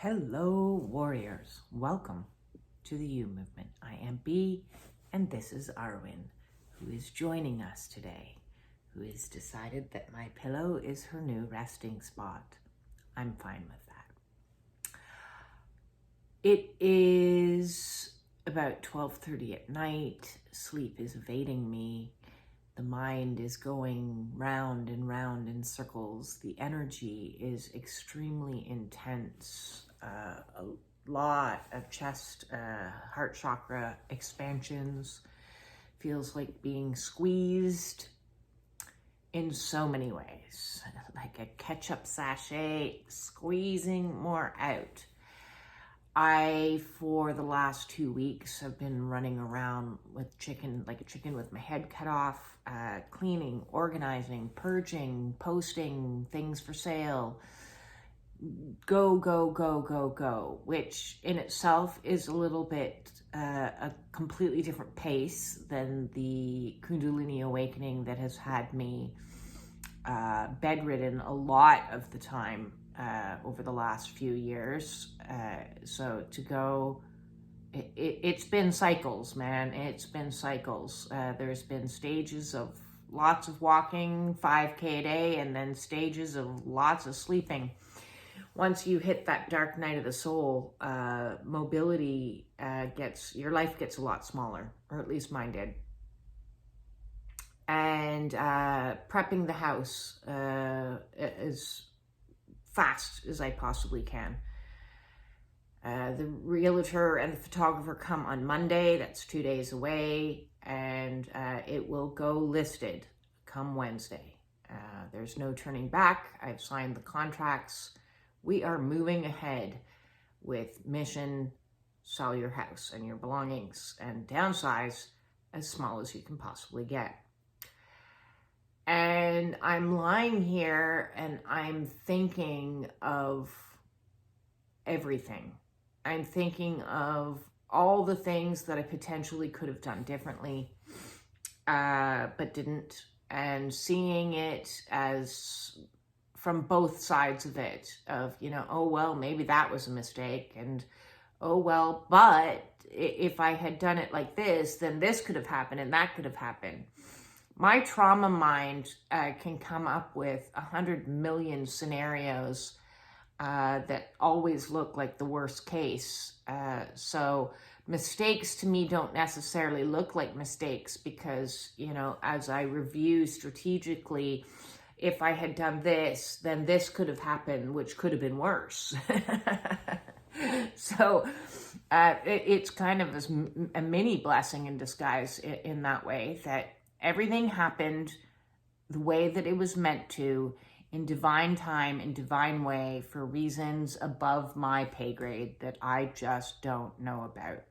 Hello, warriors. Welcome to the You Movement. I am B, and this is Arwen, who is joining us today, who has decided that my pillow is her new resting spot. I'm fine with that. It is about 12:30 at night. Sleep is evading me. The mind is going round and round in circles. The energy is extremely intense. A lot of chest, heart chakra expansions. Feels like being squeezed in so many ways. Like a ketchup sachet, squeezing more out. For the last 2 weeks, have been running around with like a chicken with my head cut off, cleaning, organizing, purging, posting things for sale. Go, go, go, go, go, which in itself is a little bit a completely different pace than the Kundalini awakening that has had me bedridden a lot of the time over the last few years. So to go, it's been cycles, man. It's been cycles. There's been stages of lots of walking, 5K a day, and then stages of lots of sleeping. Once you hit that dark night of the soul, mobility your life gets a lot smaller, or at least mine did. And prepping the house as fast as I possibly can. The realtor and the photographer come on Monday. That's 2 days away, and it will go listed come Wednesday. There's no turning back. I've signed the contracts. We are moving ahead with mission, sell your house and your belongings and downsize as small as you can possibly get. And I'm lying here and I'm thinking of everything. I'm thinking of all the things that I potentially could have done differently, but didn't, and seeing it as from both sides of it, of, oh, well, maybe that was a mistake, and oh, well, but if I had done it like this, then this could have happened and that could have happened. My trauma mind can come up with 100 million scenarios that always look like the worst case. So mistakes to me don't necessarily look like mistakes because, as I review strategically, if I had done this, then this could have happened, which could have been worse. So it's kind of a mini blessing in disguise in that way, that everything happened the way that it was meant to, in divine time, in divine way, for reasons above my pay grade that I just don't know about.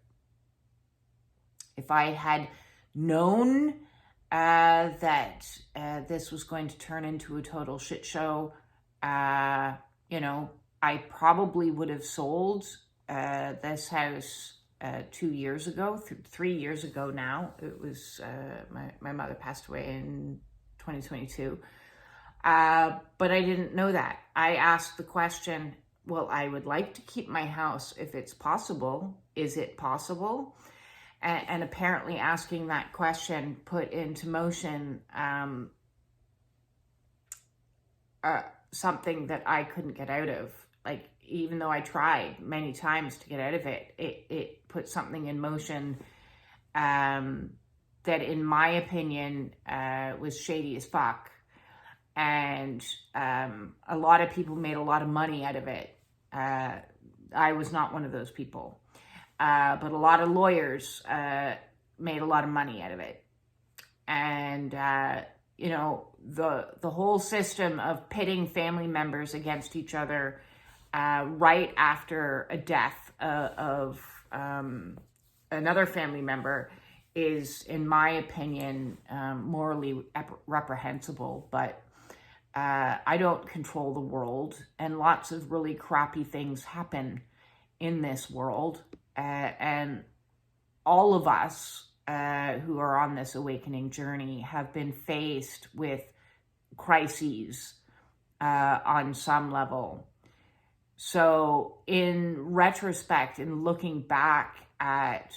If I had known that this was going to turn into a total shit show, I probably would have sold this house 2 years ago, 3 years ago now. It was, my mother passed away in 2022. But I didn't know that. I asked the question, well, I would like to keep my house if it's possible. Is it possible? And apparently asking that question put into motion something that I couldn't get out of. Like, even though I tried many times to get out of it, it put something in motion that, in my opinion, was shady as fuck. And a lot of people made a lot of money out of it. I was not one of those people. But a lot of lawyers made a lot of money out of it. And, the whole system of pitting family members against each other right after a death of another family member is, in my opinion, morally reprehensible. But I don't control the world, and lots of really crappy things happen in this world. And all of us who are on this awakening journey have been faced with crises on some level. So in retrospect, in looking back at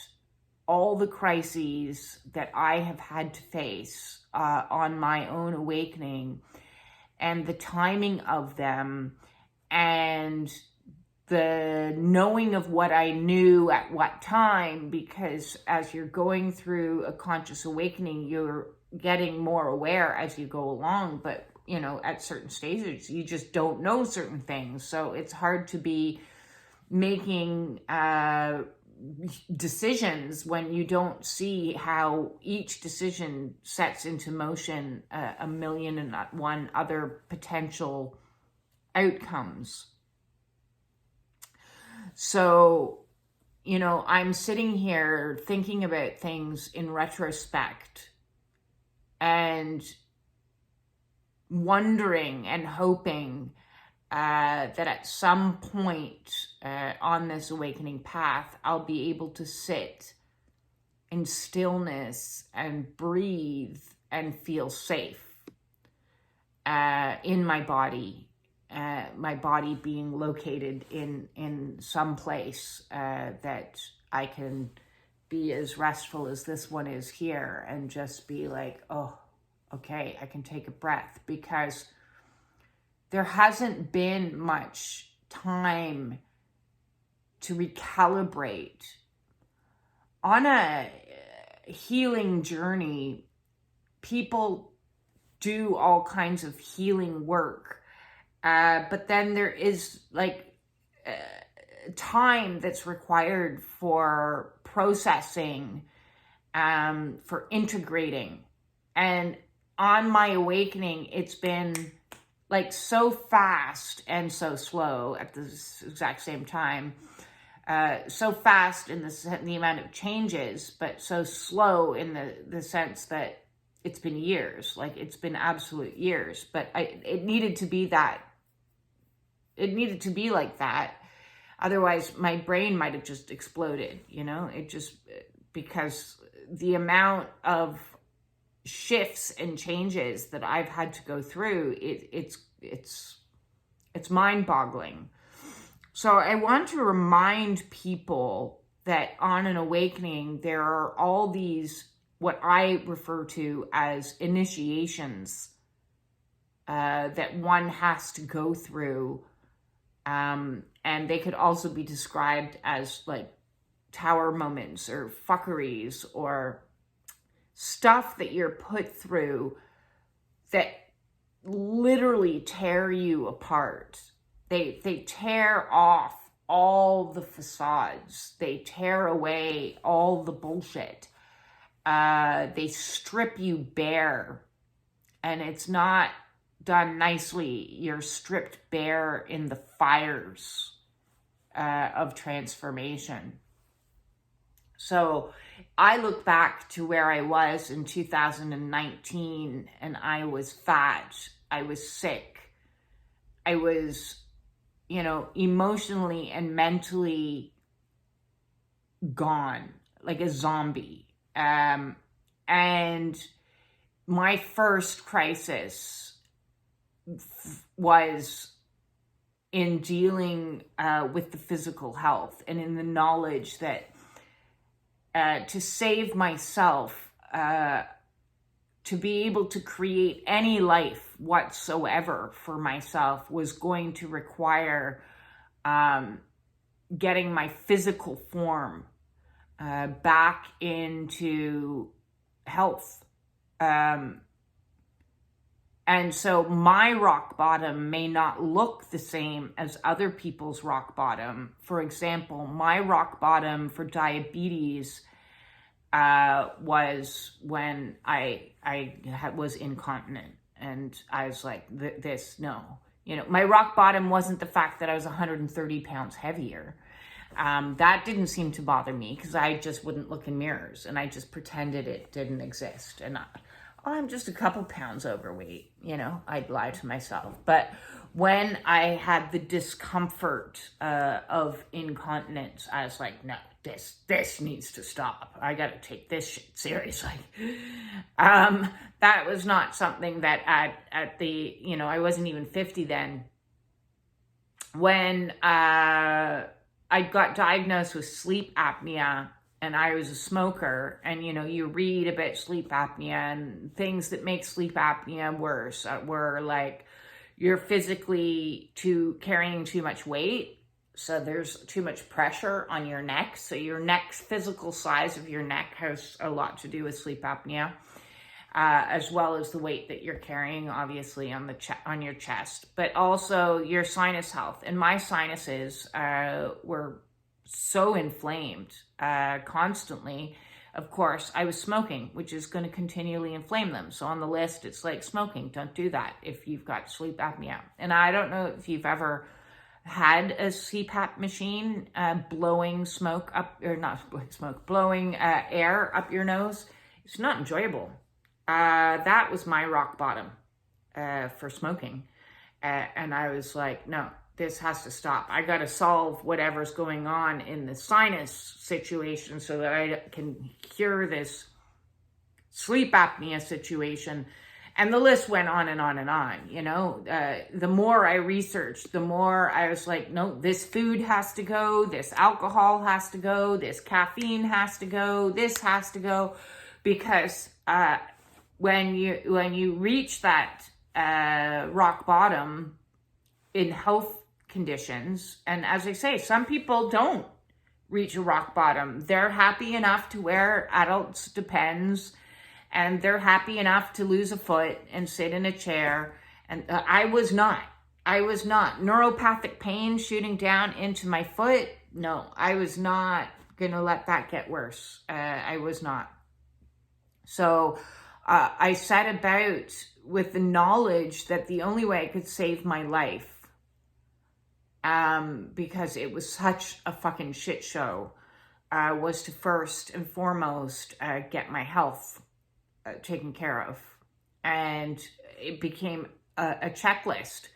all the crises that I have had to face on my own awakening, and the timing of them, and the knowing of what I knew at what time, because as you're going through a conscious awakening, you're getting more aware as you go along. But, you know, at certain stages, you just don't know certain things. So it's hard to be making decisions when you don't see how each decision sets into motion a million and one other potential outcomes. So, you know, I'm sitting here thinking about things in retrospect and wondering and hoping that at some point on this awakening path, I'll be able to sit in stillness and breathe and feel safe in my body being located in some place that I can be as restful as this one is here, and just be like, oh, okay, I can take a breath, because there hasn't been much time to recalibrate. On a healing journey, people do all kinds of healing work, but then there is like time that's required for processing, for integrating. And on my awakening, it's been like so fast and so slow at the exact same time. So fast in the amount of changes, but so slow in the sense that it's been years. Like, it's been absolute years. But it needed to be that. It needed to be like that. Otherwise, my brain might have just exploded, you know? It just, because the amount of shifts and changes that I've had to go through, it's mind-boggling. So I want to remind people that on an awakening, there are all these, what I refer to as initiations, that one has to go through. And they could also be described as like tower moments or fuckeries, or stuff that you're put through that literally tear you apart. They tear off all the facades. They tear away all the bullshit. They strip you bare. And it's not done nicely. You're stripped bare in the fires of transformation. So I look back to where I was in 2019, and I was fat. I was sick. I was, you know, emotionally and mentally gone, like a zombie. And my first crisis was in dealing with the physical health, and in the knowledge that to save myself, to be able to create any life whatsoever for myself, was going to require getting my physical form back into health. And so my rock bottom may not look the same as other people's rock bottom. For example, my rock bottom for diabetes was when I was incontinent, and I was like, no. You know, my rock bottom wasn't the fact that I was 130 pounds heavier. That didn't seem to bother me, because I just wouldn't look in mirrors, and I just pretended it didn't exist. And I'm just a couple pounds overweight, you know, I'd lie to myself. But when I had the discomfort of incontinence, I was like, no, this needs to stop. I got to take this shit seriously. That was not something that at the, you know, I wasn't even 50 then. when I got diagnosed with sleep apnea, and I was a smoker, and you read about sleep apnea, and things that make sleep apnea worse were like you're physically carrying too much weight, so there's too much pressure on your neck, so your neck's physical size of your neck has a lot to do with sleep apnea. As well as the weight that you're carrying, obviously, on your chest, but also your sinus health. And my sinuses were so inflamed constantly. Of course, I was smoking, which is going to continually inflame them. So on the list, it's like smoking. Don't do that if you've got sleep apnea. And I don't know if you've ever had a CPAP machine blowing smoke up, or not blowing smoke, blowing air up your nose. It's not enjoyable. That was my rock bottom for smoking. And I was like, no, this has to stop. I got to solve whatever's going on in the sinus situation so that I can cure this sleep apnea situation. And the list went on and on and on, the more I researched, the more I was like, no, this food has to go, this alcohol has to go, this caffeine has to go, this has to go, because when you reach that rock bottom in health conditions, and as I say, some people don't reach a rock bottom. They're happy enough to wear adults' Depends, and they're happy enough to lose a foot and sit in a chair. And I was not. Neuropathic pain shooting down into my foot. No, I was not going to let that get worse. I was not. So I set about with the knowledge that the only way I could save my life, because it was such a fucking shit show, was to first and foremost get my health taken care of. And it became a checklist,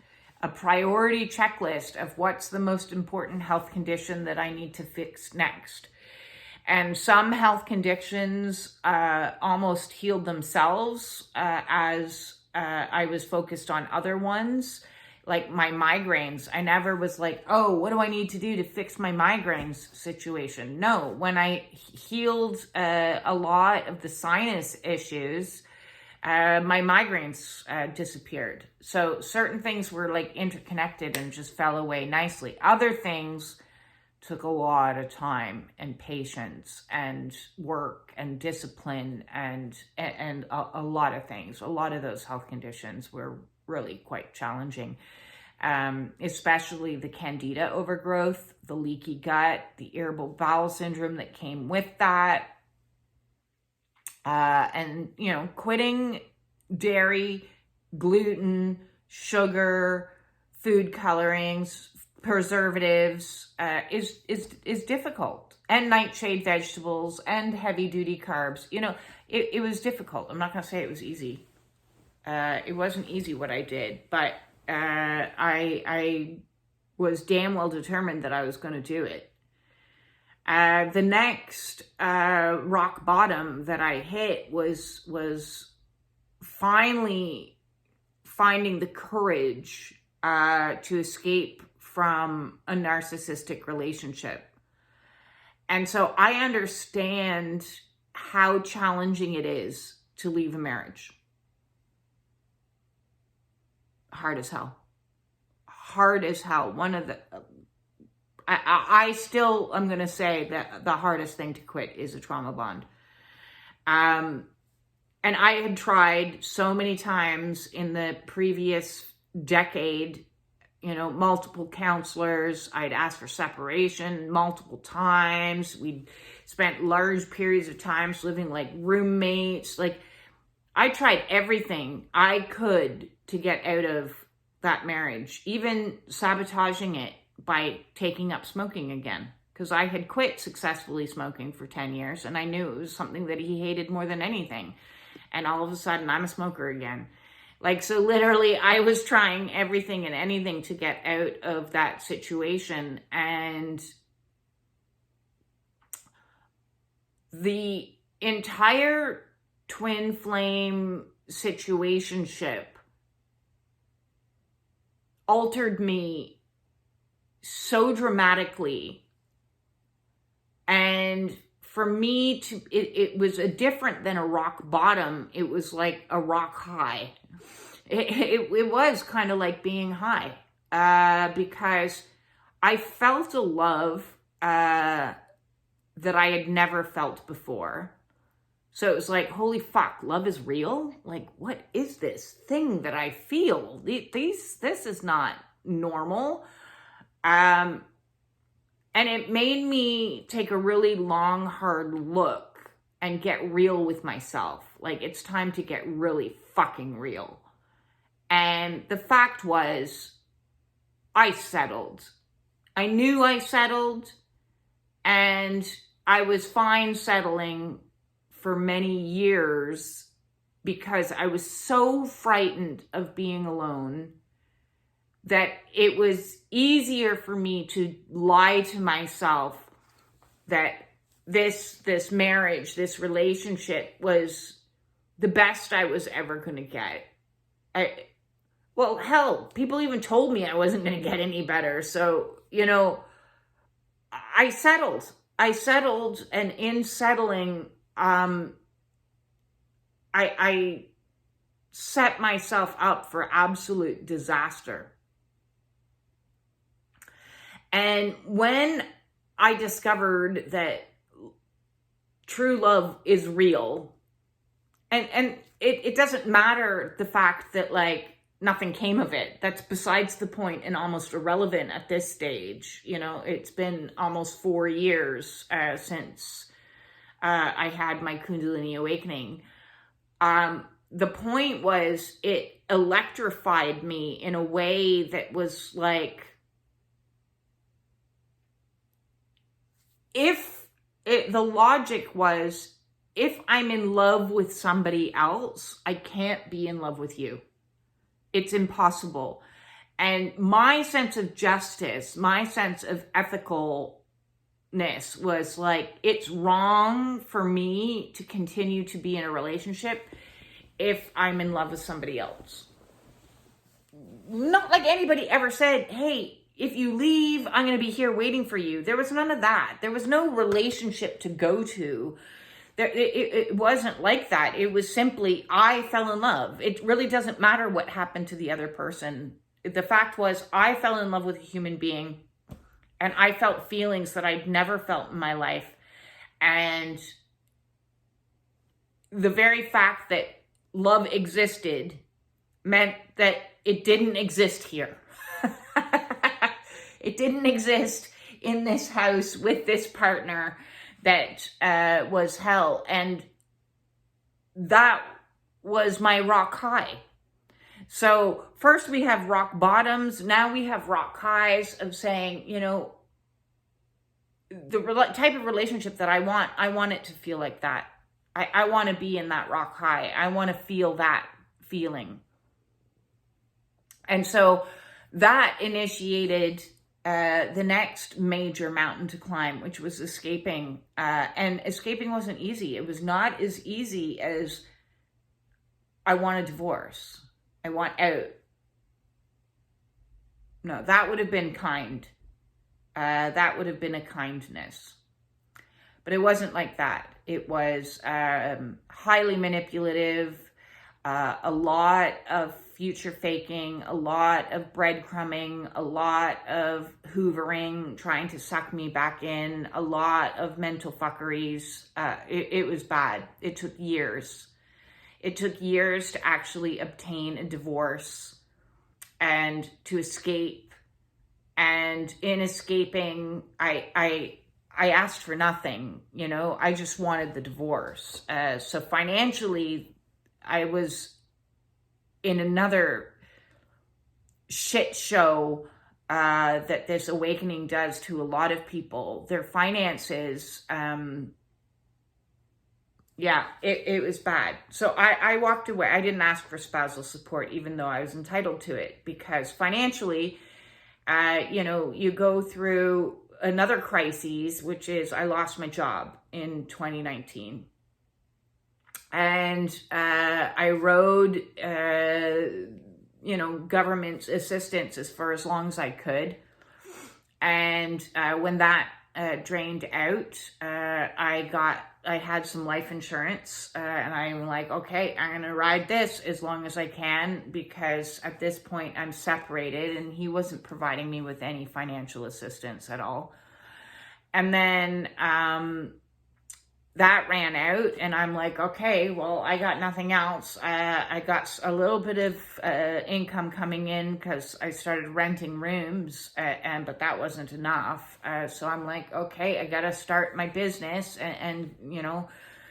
a priority checklist of what's the most important health condition that I need to fix next. And some health conditions almost healed themselves as I was focused on other ones, like my migraines. I never was like, oh, what do I need to do to fix my migraines situation? No, when I healed a lot of the sinus issues, my migraines disappeared. So certain things were like interconnected and just fell away nicely. Other things took a lot of time and patience and work and discipline and a lot of things. A lot of those health conditions were really quite challenging, especially the candida overgrowth, the leaky gut, the irritable bowel syndrome that came with that. And, quitting dairy, gluten, sugar, food colorings, preservatives is difficult, and nightshade vegetables and heavy duty carbs. It was difficult. I'm not going to say it was easy. It wasn't easy what I did, but I was damn well determined that I was going to do it. The next rock bottom that I hit was finally finding the courage to escape from a narcissistic relationship. And so I understand how challenging it is to leave a marriage. Hard as hell. Hard as hell. One of the, I still am going to say that the hardest thing to quit is a trauma bond. And I had tried so many times in the previous decade, multiple counselors. I'd asked for separation multiple times. We'd spent large periods of times living like roommates. Like, I tried everything I could to get out of that marriage, even sabotaging it by taking up smoking again, because I had quit successfully smoking for 10 years, and I knew it was something that he hated more than anything. And all of a sudden, I'm a smoker again. Like, so literally, I was trying everything and anything to get out of that situation. And the entire twin flame situationship altered me so dramatically. And for me, it was a different than a rock bottom. It was like a rock high. It was kind of like being high, because I felt a love that I had never felt before. So it was like, holy fuck, love is real? Like, what is this thing that I feel? This is not normal. And it made me take a really long, hard look and get real with myself. Like, it's time to get really fucking real. And the fact was, I settled. I knew I settled, and I was fine settling for many years because I was so frightened of being alone that it was easier for me to lie to myself that this marriage, this relationship was the best I was ever going to get. Well, hell, people even told me I wasn't going to get any better. So, I settled. And in settling, I set myself up for absolute disaster. And when I discovered that true love is real, and it doesn't matter the fact that, like, nothing came of it. That's besides the point and almost irrelevant at this stage. It's been almost 4 years since I had my Kundalini awakening. The point was, it electrified me in a way that was like, the logic was, if I'm in love with somebody else, I can't be in love with you. It's impossible. And my sense of justice, my sense of ethicalness was like, it's wrong for me to continue to be in a relationship if I'm in love with somebody else. Not like anybody ever said, hey, if you leave, I'm going to be here waiting for you. There was none of that. There was no relationship to go to. It wasn't like that. It was simply, I fell in love. It really doesn't matter what happened to the other person. The fact was, I fell in love with a human being, and I felt feelings that I'd never felt in my life. And the very fact that love existed meant that it didn't exist here. It didn't exist in this house with this partner that was hell. And that was my rock high. So first we have rock bottoms. Now we have rock highs of saying, the type of relationship that I want it to feel like that. I want to be in that rock high. I want to feel that feeling. And so that initiated the next major mountain to climb, which was escaping. And escaping wasn't easy. It was not as easy as, I want a divorce. I want out. No, that would have been kind. That would have been a kindness. But it wasn't like that. It was highly manipulative, a lot of future faking, a lot of breadcrumbing, a lot of hoovering, trying to suck me back in, a lot of mental fuckeries. It was bad. It took years. It took years to actually obtain a divorce and to escape. And in escaping, I asked for nothing, I just wanted the divorce. So financially, I was in another shit show that this awakening does to a lot of people. Their finances, it was bad. So I walked away. I didn't ask for spousal support, even though I was entitled to it, because financially, you go through another crisis, which is I lost my job in 2019. And I rode, government assistance as far as long as I could. And when that drained out, I had some life insurance, and I'm like, okay, I'm gonna ride this as long as I can, because at this point I'm separated and he wasn't providing me with any financial assistance at all. And then that ran out, and I'm like, okay, well, I got nothing else. I got a little bit of income coming in because I started renting rooms, but that wasn't enough. So I'm like, okay, I got to start my business and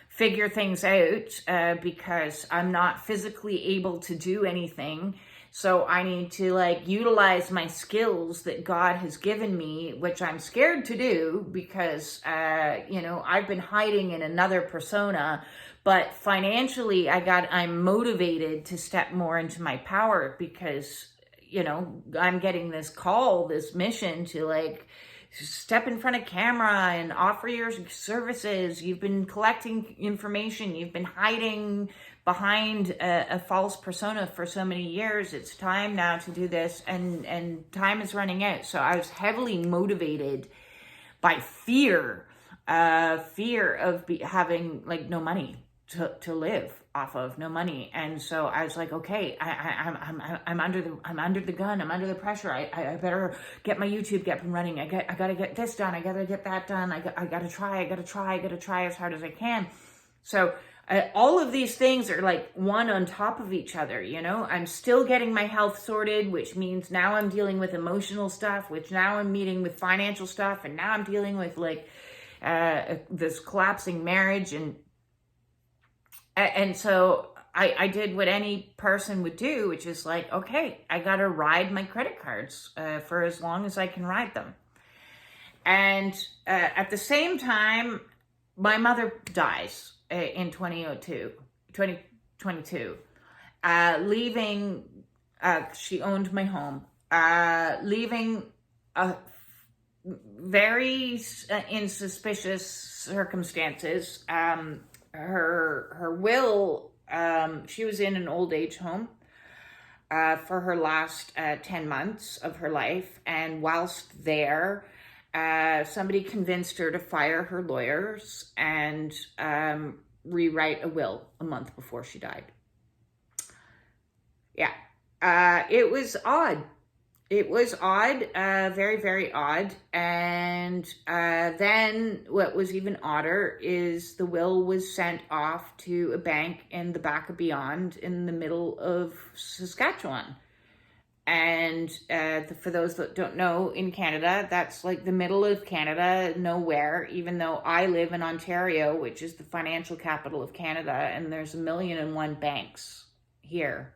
figure things out, because I'm not physically able to do anything. So I need to utilize my skills that God has given me, which I'm scared to do because, I've been hiding in another persona, but financially I'm motivated to step more into my power because, I'm getting this call, this mission to step in front of camera and offer your services. You've been collecting information. You've been hiding behind a false persona for so many years. It's time now to do this, and time is running out. So I was heavily motivated by fear of having no money to live off of, no money. And so I was like, okay, I'm under the gun. I'm under the pressure. I better get my YouTube up and running. I gotta get this done. I gotta get that done. I gotta try as hard as I can. So all of these things are one on top of each other. I'm still getting my health sorted, which means now I'm dealing with emotional stuff, which now I'm meeting with financial stuff, and now I'm dealing with this collapsing marriage. And so I did what any person would do, which is okay, I got to ride my credit cards for as long as I can ride them. And at the same time, my mother dies in 2022, leaving, she owned my home, leaving very insuspicious circumstances. Her will, she was in an old age home for her last 10 months of her life. And whilst there, somebody convinced her to fire her lawyers and rewrite a will a month before she died. Yeah, it was odd. It was odd, very, very odd. And then what was even odder is the will was sent off to a bank in the back of Beyond in the middle of Saskatchewan. And for those that don't know, in Canada, that's the middle of Canada, nowhere, even though I live in Ontario, which is the financial capital of Canada, and there's 1,000,001 banks here.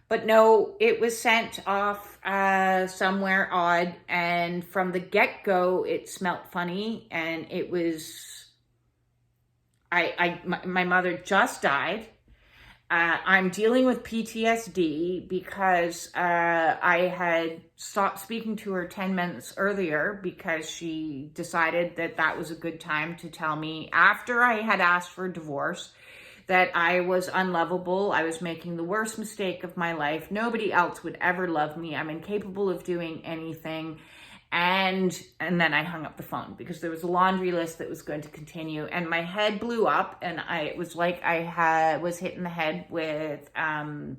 But no, it was sent off somewhere odd, and from the get-go, it smelt funny, and it was, my mother just died. I'm dealing with PTSD because I had stopped speaking to her 10 minutes earlier because she decided that was a good time to tell me, after I had asked for a divorce, that I was unlovable. I was making the worst mistake of my life. Nobody else would ever love me. I'm incapable of doing anything. And then I hung up the phone because there was a laundry list that was going to continue, and my head blew up, and it was like I was hit in the head with a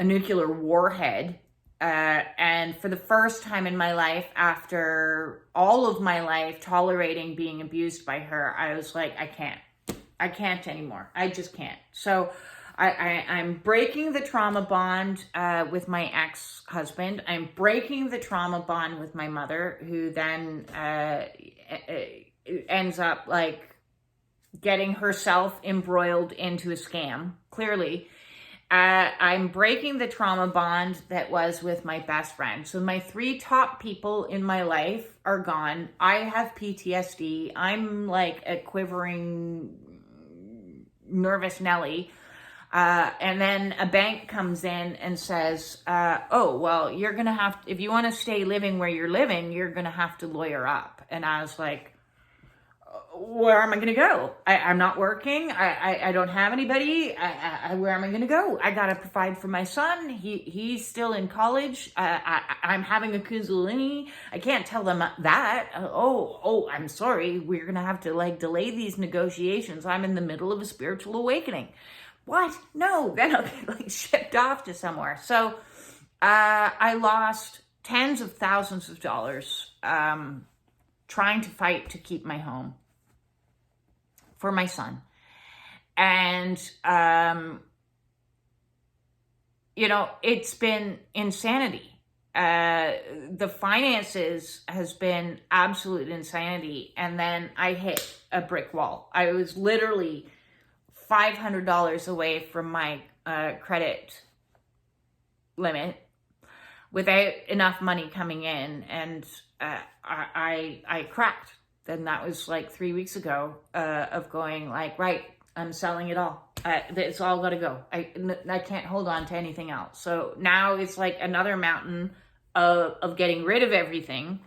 nuclear warhead. And for the first time in my life, after all of my life tolerating being abused by her, I was like, I can't anymore. I just can't. So I'm breaking the trauma bond with my ex-husband. I'm breaking the trauma bond with my mother, who then ends up getting herself embroiled into a scam, clearly. I'm breaking the trauma bond that was with my best friend. So my 3 top people in my life are gone. I have PTSD. I'm a quivering, nervous Nelly. And then a bank comes in and says, oh, well, you're going to have, if you want to stay living where you're living, you're going to have to lawyer up. And I was like, where am I going to go? I'm not working. I don't have anybody. Where am I going to go? I got to provide for my son. He's still in college. I'm having a Kundalini. I can't tell them that. I'm sorry. We're going to have to like delay these negotiations. I'm in the middle of a spiritual awakening. What? No, then I'll get like shipped off to somewhere. So I lost tens of thousands of dollars trying to fight to keep my home for my son. And, it's been insanity. The finances has been absolute insanity. And then I hit a brick wall. I was literally $500 away from my credit limit without enough money coming in. And I cracked. Then that was like 3 weeks ago of going like, right, I'm selling it all. It's all got to go. I can't hold on to anything else. So now it's like another mountain of getting rid of everything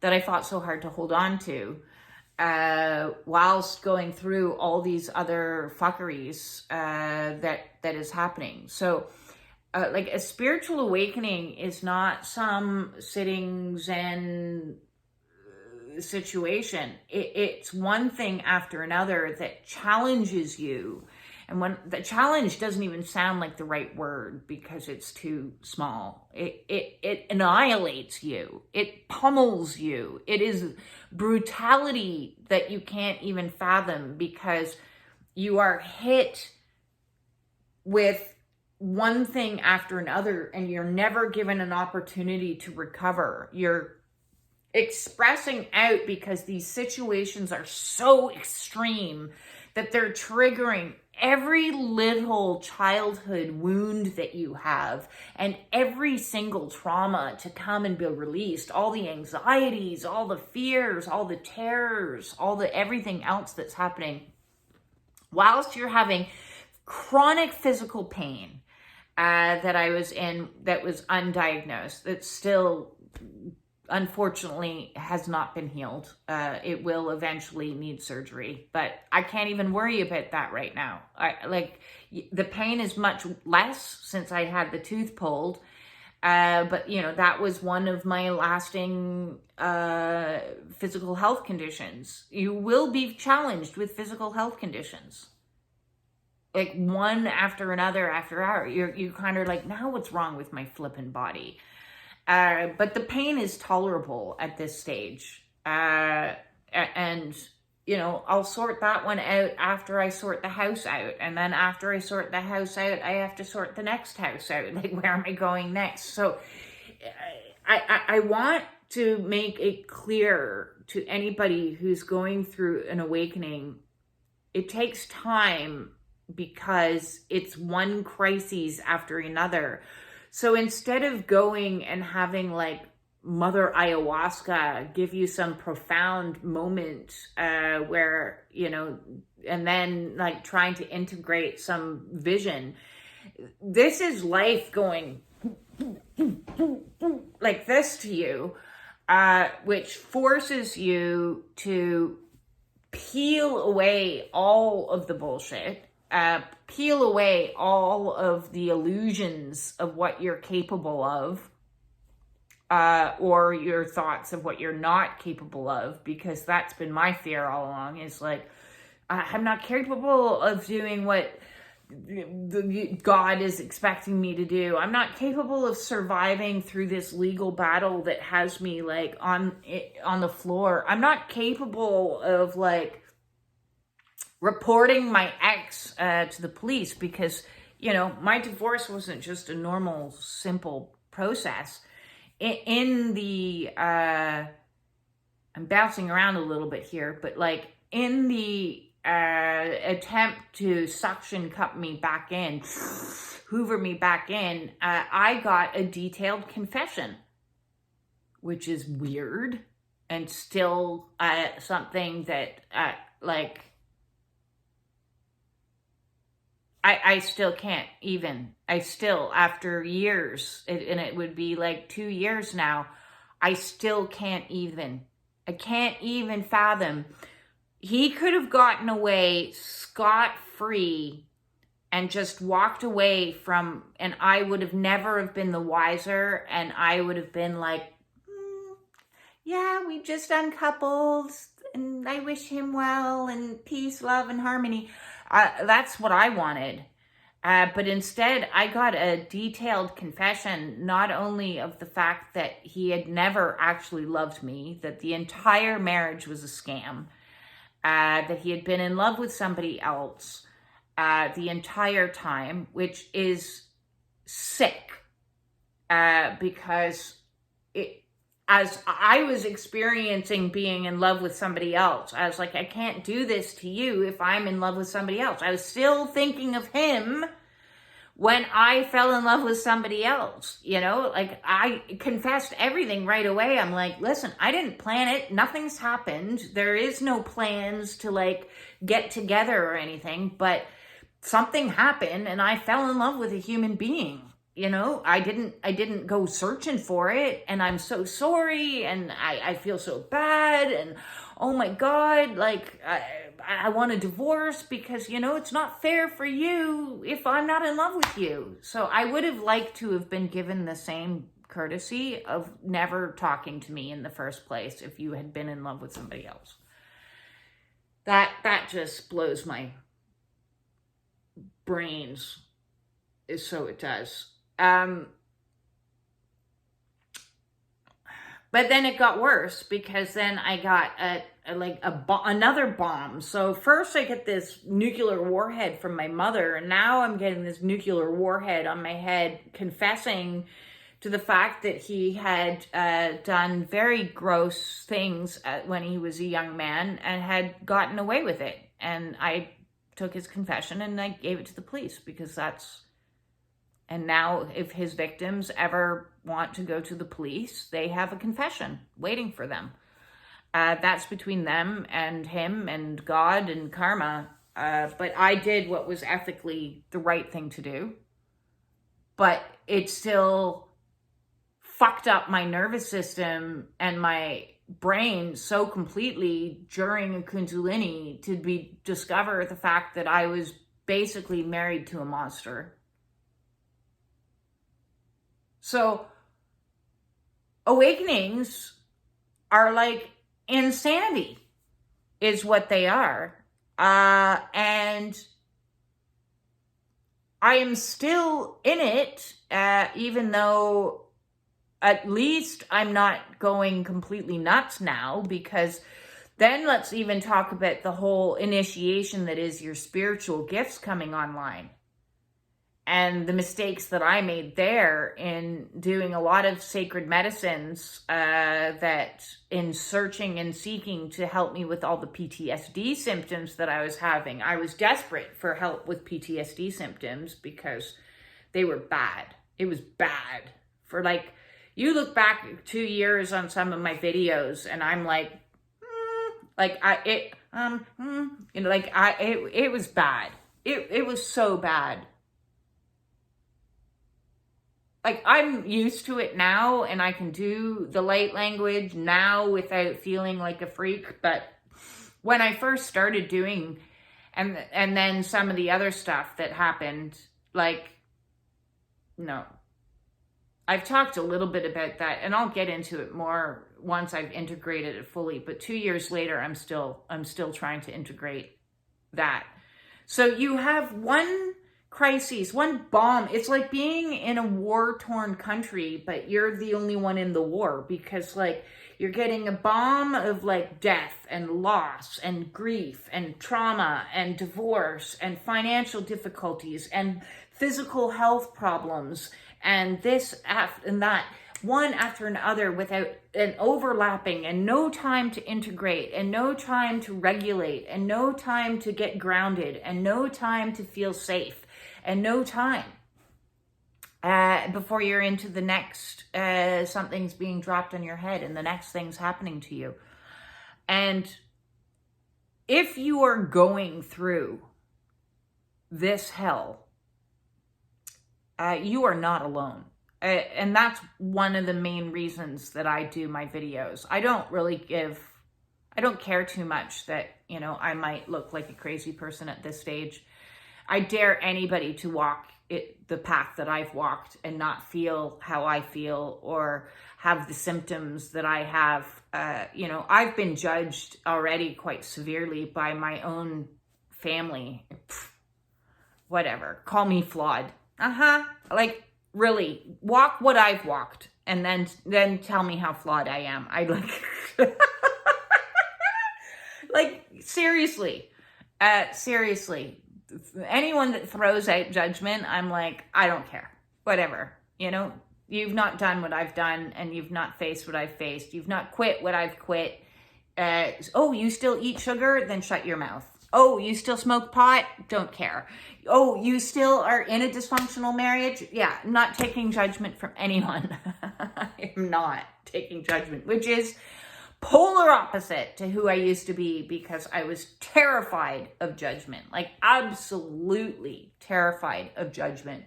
that I fought so hard to hold on to, whilst going through all these other fuckeries that is happening. So like a spiritual awakening is not some sitting Zen situation. It's one thing after another that challenges you. And when the challenge doesn't even sound like the right word because it's too small, it annihilates you. It pummels you. It is brutality that you can't even fathom because you are hit with one thing after another and you're never given an opportunity to recover. You're expressing out because these situations are so extreme that they're triggering every little childhood wound that you have and every single trauma to come and be released, all the anxieties, all the fears, all the terrors, all the everything else that's happening whilst you're having chronic physical pain that I was in that was undiagnosed, that still unfortunately has not been healed. It will eventually need surgery, but I can't even worry about that right now. The pain is much less since I had the tooth pulled. But that was one of my lasting physical health conditions. You will be challenged with physical health conditions. Like one after another after hour. You kind of like, now what's wrong with my flippin' body? But the pain is tolerable at this stage. And, I'll sort that one out after I sort the house out. And then after I sort the house out, I have to sort the next house out. Like, where am I going next? So I want to make it clear to anybody who's going through an awakening, it takes time because it's one crisis after another. So instead of going and having like Mother Ayahuasca give you some profound moment where, and then like trying to integrate some vision, this is life going like this to you, which forces you to peel away all of the bullshit. Peel away all of the illusions of what you're capable of, or your thoughts of what you're not capable of, because that's been my fear all along, is like, I'm not capable of doing what God is expecting me to do. I'm not capable of surviving through this legal battle that has me like on the floor. I'm not capable of like reporting my ex to the police because, my divorce wasn't just a normal, simple process. I'm bouncing around a little bit here, but like in the attempt to suction cup me back in, hoover me back in, I got a detailed confession, which is weird and still something that I still can't even. After years, and it would be like 2 years now, I still can't even. I can't even fathom, he could have gotten away scot-free and just walked away from, and I would have never have been the wiser, and I would have been like, yeah, we just uncoupled, and I wish him well, and peace, love, and harmony. That's what I wanted. But instead, I got a detailed confession, not only of the fact that he had never actually loved me, that the entire marriage was a scam, that he had been in love with somebody else the entire time, which is sick, because as I was experiencing being in love with somebody else, I was like, I can't do this to you if I'm in love with somebody else. I was still thinking of him when I fell in love with somebody else, like I confessed everything right away. I'm like, listen, I didn't plan it. Nothing's happened. There is no plans to like get together or anything, but something happened and I fell in love with a human being. I didn't go searching for it, and I'm so sorry, and I feel so bad, and oh my God, like I want a divorce because, it's not fair for you if I'm not in love with you. So I would have liked to have been given the same courtesy of never talking to me in the first place if you had been in love with somebody else. That just blows my brains, so it does. But then it got worse, because then I got another bomb. So first I get this nuclear warhead from my mother, and now I'm getting this nuclear warhead on my head, confessing to the fact that he had done very gross things when he was a young man and had gotten away with it. And I took his confession and I gave it to the police, because and now if his victims ever want to go to the police, they have a confession waiting for them. That's between them and him and God and karma. But I did what was ethically the right thing to do. But it still fucked up my nervous system and my brain so completely during a Kundalini to discover the fact that I was basically married to a monster. So awakenings are like insanity, is what they are. And I am still in it, even though at least I'm not going completely nuts now, because then let's even talk about the whole initiation that is your spiritual gifts coming online. And the mistakes that I made there in doing a lot of sacred medicines, that in searching and seeking to help me with all the PTSD symptoms that I was having. I was desperate for help with PTSD symptoms because they were bad. It was bad. For like, you look back 2 years on some of my videos and I'm like, it was bad. It was so bad. Like, I'm used to it now, and I can do the light language now without feeling like a freak. But when I first started doing, and then some of the other stuff that happened, like, no. I've talked a little bit about that, and I'll get into it more once I've integrated it fully. But 2 years later, I'm still trying to integrate that. So you have one crises, one bomb. It's like being in a war-torn country, but you're the only one in the war, because like you're getting a bomb of like death and loss and grief and trauma and divorce and financial difficulties and physical health problems and this and that, one after another, without an overlapping, and no time to integrate, and no time to regulate, and no time to get grounded, and no time to feel safe, and no time before you're into the next, something's being dropped on your head and the next thing's happening to you. And if you are going through this hell, you are not alone. And that's one of the main reasons that I do my videos. I don't really give I don't care too much that, I might look like a crazy person at this stage. I dare anybody to walk the path that I've walked and not feel how I feel or have the symptoms that I have. I've been judged already quite severely by my own family. Whatever. Call me flawed. Like, really, walk what I've walked and then tell me how flawed I am. I like... Like, seriously. Seriously. Anyone that throws out judgment, I'm like, I don't care. Whatever. You've not done what I've done, and you've not faced what I've faced. You've not quit what I've quit. Oh, you still eat sugar? Then shut your mouth. Oh, you still smoke pot? Don't care. Oh, you still are in a dysfunctional marriage? Yeah, I'm not taking judgment from anyone. I am not taking judgment, which is polar opposite to who I used to be, because I was terrified of judgment, like absolutely terrified of judgment.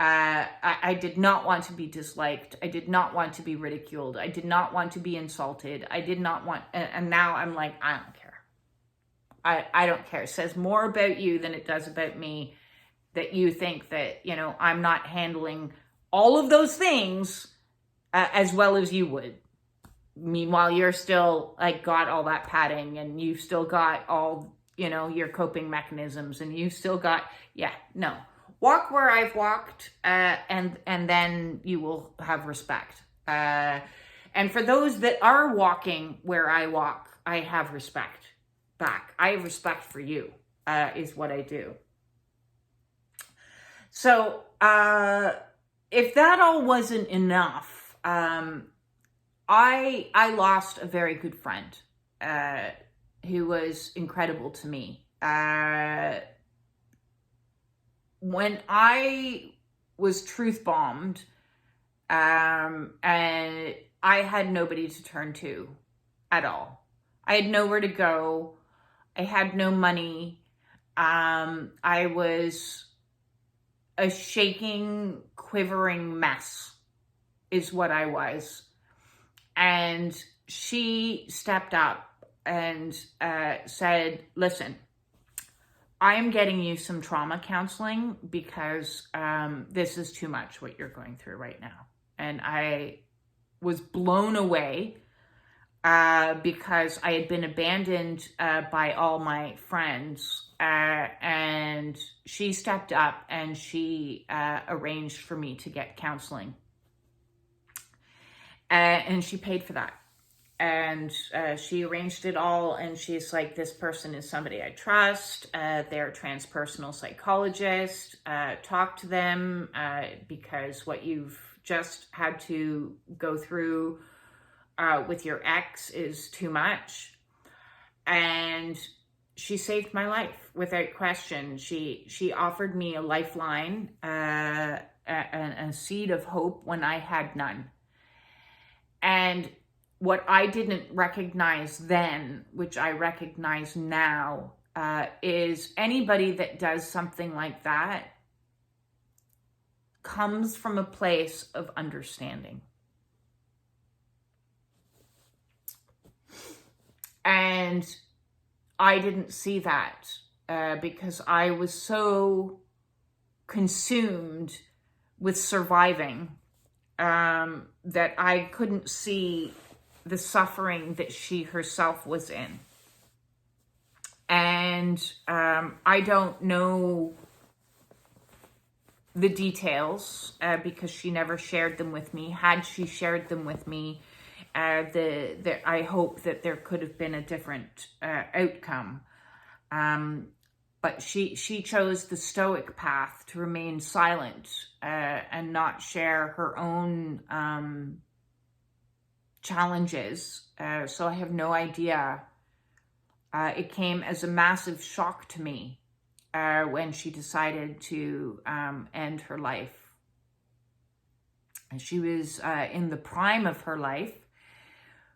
I did not want to be disliked. I did not want to be ridiculed. I did not want to be insulted. I did not want, and now I'm like, I don't care. I don't care. It says more about you than it does about me that you think that, I'm not handling all of those things as well as you would. Meanwhile, you're still like got all that padding, and you've still got all, your coping mechanisms, and you've still got, no. Walk where I've walked, and then you will have respect. And for those that are walking where I walk, I have respect back. I have respect for you, is what I do. So, if that all wasn't enough, I lost a very good friend who was incredible to me. When I was truth bombed, and I had nobody to turn to at all. I had nowhere to go. I had no money. I was a shaking, quivering mess is what I was. And she stepped up and said, listen, I am getting you some trauma counseling because this is too much what you're going through right now. And I was blown away because I had been abandoned by all my friends. And she stepped up and she arranged for me to get counseling. And she paid for that. And she arranged it all. And she's like, this person is somebody I trust. They're a transpersonal psychologist. Talk to them because what you've just had to go through with your ex is too much. And she saved my life without question. She offered me a lifeline, a seed of hope when I had none. And what I didn't recognize then, which I recognize now, is anybody that does something like that comes from a place of understanding. And I didn't see that because I was so consumed with surviving that I couldn't see the suffering that she herself was in. And I don't know the details because she never shared them with me. Had she shared them with me, I hope that there could have been a different outcome. But she chose the stoic path to remain silent and not share her own challenges. So I have no idea. It came as a massive shock to me when she decided to end her life. And she was in the prime of her life.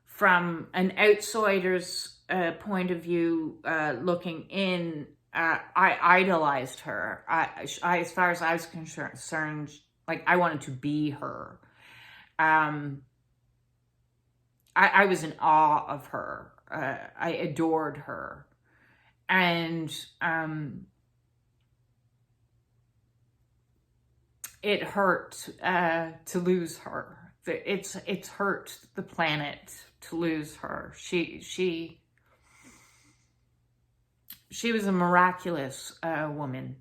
From an outsider's point of view, looking in, I idolized her. I, as far as I was concerned, like I wanted to be her. I was in awe of her. I adored her. And it hurt to lose her. It's hurt the planet to lose her. She was a miraculous woman.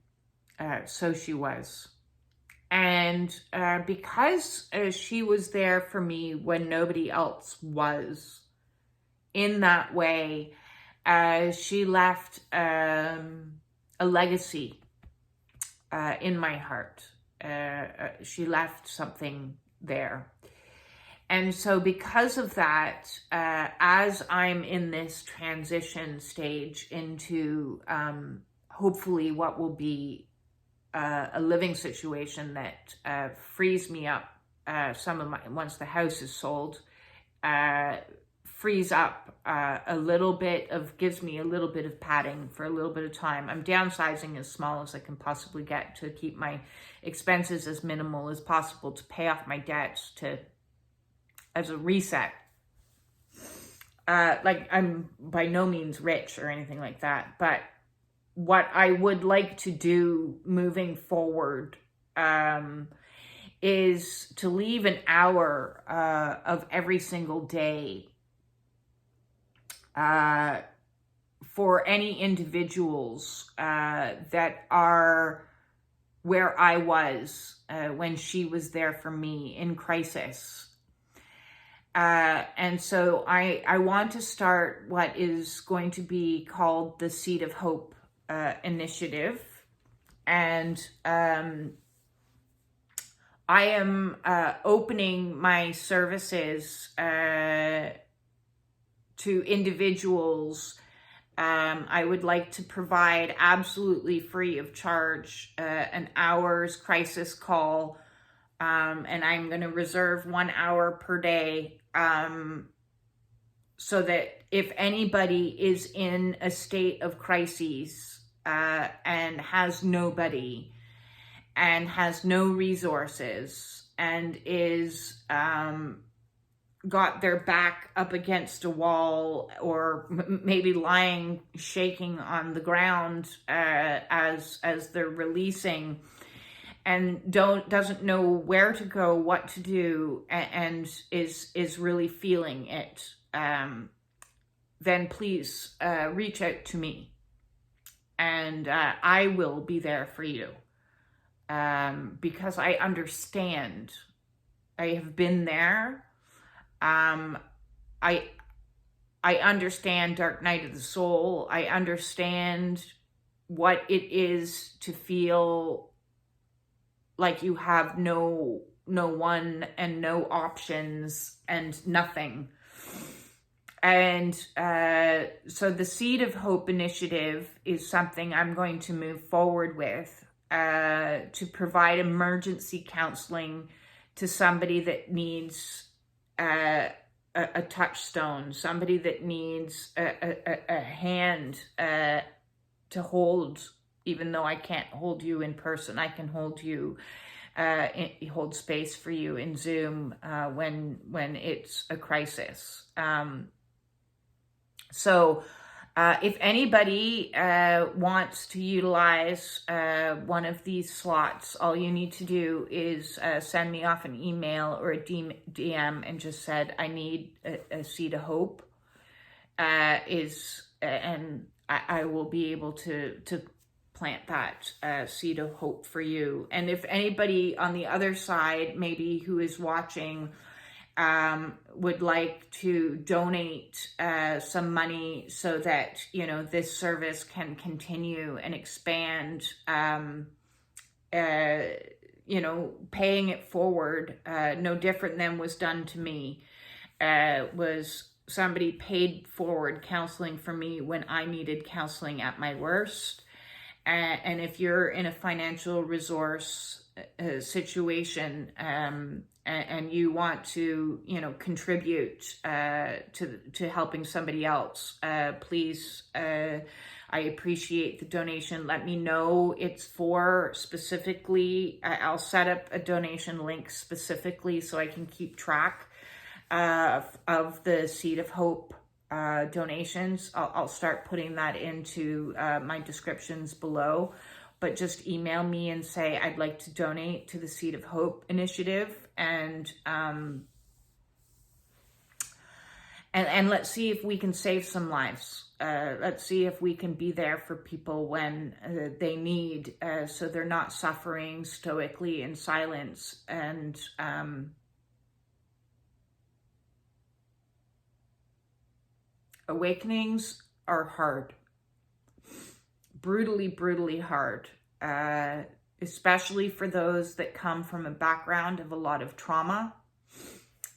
So she was. And because she was there for me when nobody else was, in that way, she left a legacy in my heart. She left something there. And so because of that, as I'm in this transition stage into hopefully what will be a living situation that frees me up some of my, once the house is sold, frees up a little bit of, gives me a little bit of padding for a little bit of time. I'm downsizing as small as I can possibly get to keep my expenses as minimal as possible, to pay off my debts, to, as a reset. Like, I'm by no means rich or anything like that, but what I would like to do moving forward is to leave an hour of every single day for any individuals that are where I was when she was there for me in crisis. And so I want to start what is going to be called the Seed of Hope initiative. And I am opening my services to individuals. I would like to provide absolutely free of charge an hour's crisis call, and I'm going to reserve 1 hour per day, so that if anybody is in a state of crises and has nobody and has no resources and is got their back up against a wall, or maybe lying shaking on the ground as they're releasing, and doesn't know where to go, what to do, and is really feeling it, then please reach out to me, and I will be there for you, because I understand. I have been there. I understand Dark Night of the Soul. I understand what it is to feel like you have no one and no options and nothing. And so the Seed of Hope initiative is something I'm going to move forward with, to provide emergency counseling to somebody that needs a touchstone, somebody that needs a hand to hold. Even though I can't hold you in person, I can hold you, hold space for you in Zoom when it's a crisis. So if anybody wants to utilize one of these slots, all you need to do is send me off an email or a DM and just said, I need a Seed of Hope, and I will be able to plant that Seed of Hope for you. And if anybody on the other side, maybe who is watching, would like to donate some money so that, you know, this service can continue and expand, you know, paying it forward, no different than was done to me, was somebody paid forward counseling for me when I needed counseling at my worst. And if you're in a financial resource situation, and you want to, you know, contribute to helping somebody else, please, I appreciate the donation. Let me know it's for specifically. I'll set up a donation link specifically so I can keep track of the Seed of Hope donations. I'll start putting that into my descriptions below. But just email me and say, I'd like to donate to the Seed of Hope initiative. And let's see if we can save some lives. Let's see if we can be there for people when they need, so they're not suffering stoically in silence. And awakenings are hard. Brutally, brutally hard. Especially for those that come from a background of a lot of trauma.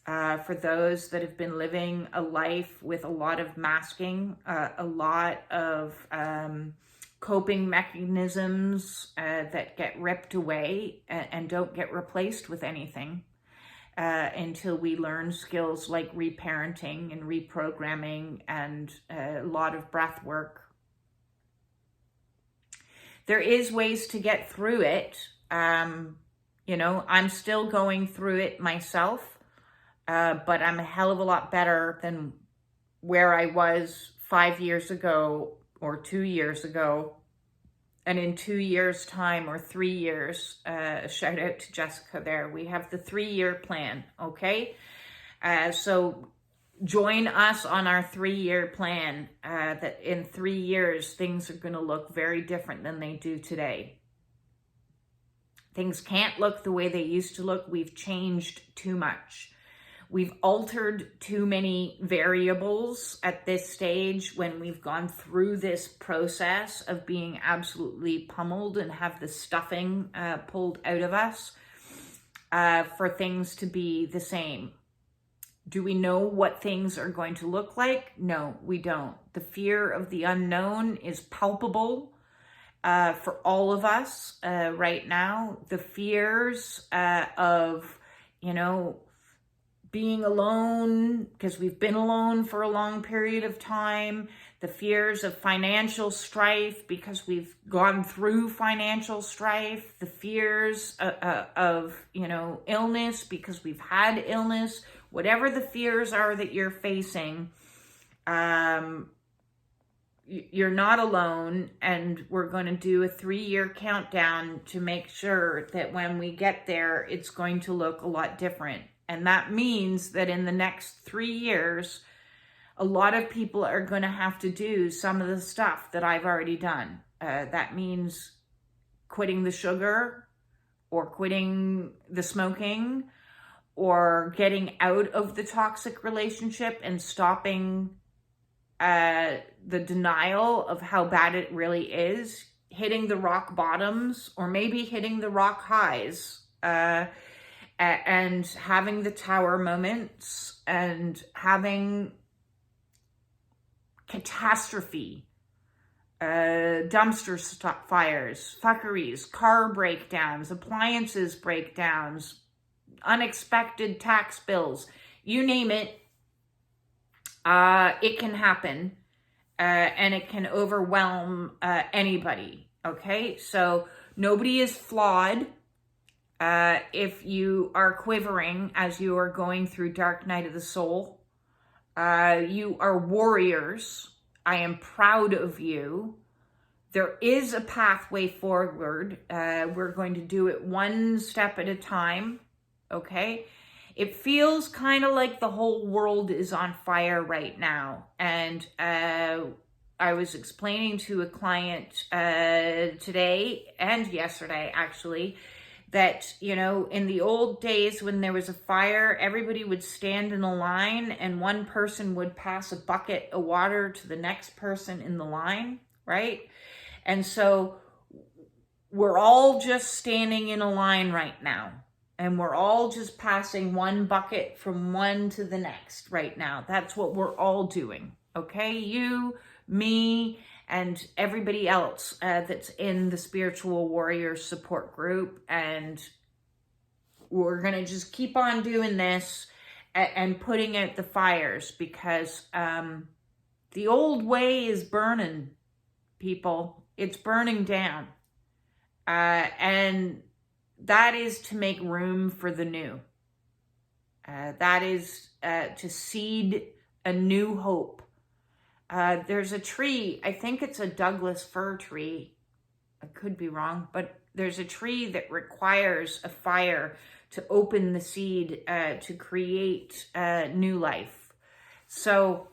For those that have been living a life with a lot of masking, a lot of coping mechanisms that get ripped away and don't get replaced with anything until we learn skills like reparenting and reprogramming and a lot of breath work. There is ways to get through it. You know, I'm still going through it myself. But I'm a hell of a lot better than where I was 5 years ago or 2 years ago. And in 2 years' time or 3 years, shout out to Jessica there, we have the 3-year plan, okay? So join us on our 3-year plan, that in 3 years, things are going to look very different than they do today. Things can't look the way they used to look. We've changed too much. We've altered too many variables at this stage when we've gone through this process of being absolutely pummeled and have the stuffing pulled out of us for things to be the same. Do we know what things are going to look like? No, we don't. The fear of the unknown is palpable for all of us right now. The fears of, you know, being alone, because we've been alone for a long period of time, the fears of financial strife because we've gone through financial strife, the fears of, you know, illness because we've had illness, whatever the fears are that you're facing, you're not alone, and we're going to do a 3-year countdown to make sure that when we get there, it's going to look a lot different. And that means that in the next 3 years, a lot of people are going to have to do some of the stuff that I've already done. That means quitting the sugar or quitting the smoking or getting out of the toxic relationship and stopping the denial of how bad it really is, hitting the rock bottoms or maybe hitting the rock highs, and having the tower moments and having catastrophe, dumpster fires, fuckeries, car breakdowns, appliances breakdowns, unexpected tax bills, you name it, it can happen, and it can overwhelm anybody, okay? So nobody is flawed. If you are quivering as you are going through Dark Night of the Soul, you are warriors. I am proud of you. There is a pathway forward. We're going to do it one step at a time, okay? It feels kind of like the whole world is on fire right now. And I was explaining to a client today and yesterday, actually, that, you know, in the old days when there was a fire, everybody would stand in a line and one person would pass a bucket of water to the next person in the line, right? And so we're all just standing in a line right now. And we're all just passing one bucket from one to the next right now. That's what we're all doing, okay? You, me, and everybody else that's in the Spiritual Warriors support group. And we're going to just keep on doing this and putting out the fires, because the old way is burning, people. It's burning down. And that is to make room for the new. That is to seed a new hope There's a tree, I think it's a Douglas fir tree. I could be wrong, but there's a tree that requires a fire to open the seed to create new life. So,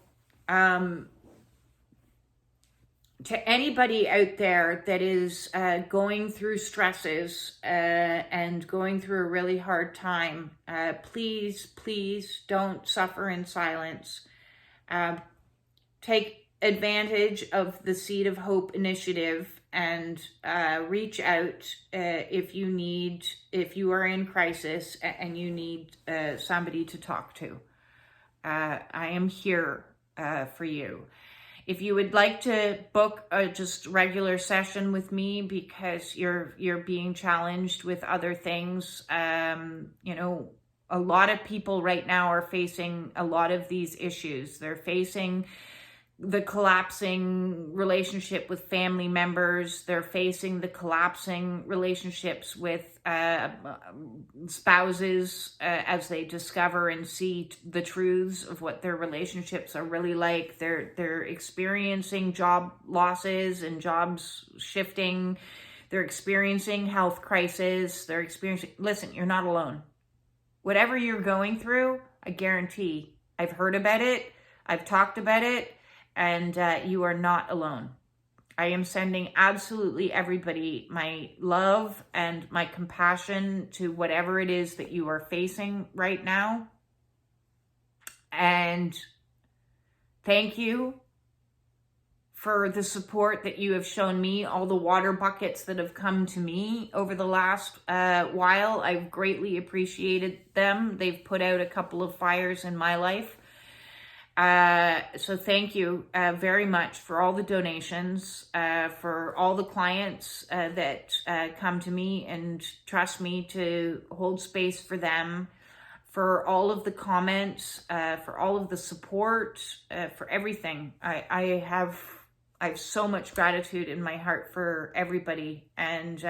to anybody out there that is going through stresses and going through a really hard time, please, please don't suffer in silence. Take advantage of the Seed of Hope initiative and reach out if you are in crisis and you need somebody to talk to. I am here for you. If you would like to book a just regular session with me because you're being challenged with other things, you know, a lot of people right now are facing a lot of these issues. They're facing the collapsing relationship with family members. They're facing the collapsing relationships with spouses as they discover and see the truths of what their relationships are really like. They're experiencing job losses and jobs shifting. They're experiencing health crisis. They're experiencing, listen, you're not alone. Whatever you're going through, I guarantee I've heard about it. I've talked about it. And you are not alone. I am sending absolutely everybody my love and my compassion to whatever it is that you are facing right now. And thank you for the support that you have shown me, all the water buckets that have come to me over the last while. I've greatly appreciated them. They've put out a couple of fires in my life. So thank you very much for all the donations, for all the clients that come to me and trust me to hold space for them, for all of the comments, for all of the support, for everything. I have so much gratitude in my heart for everybody, and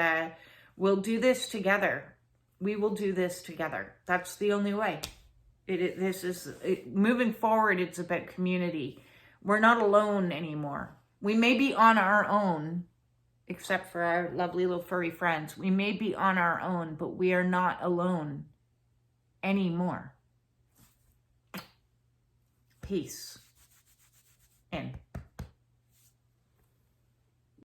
we'll do this together. We will do this together. That's the only way. Moving forward, it's about community. We're not alone anymore. We may be on our own, except for our lovely little furry friends. We may be on our own, but we are not alone anymore. Peace. In.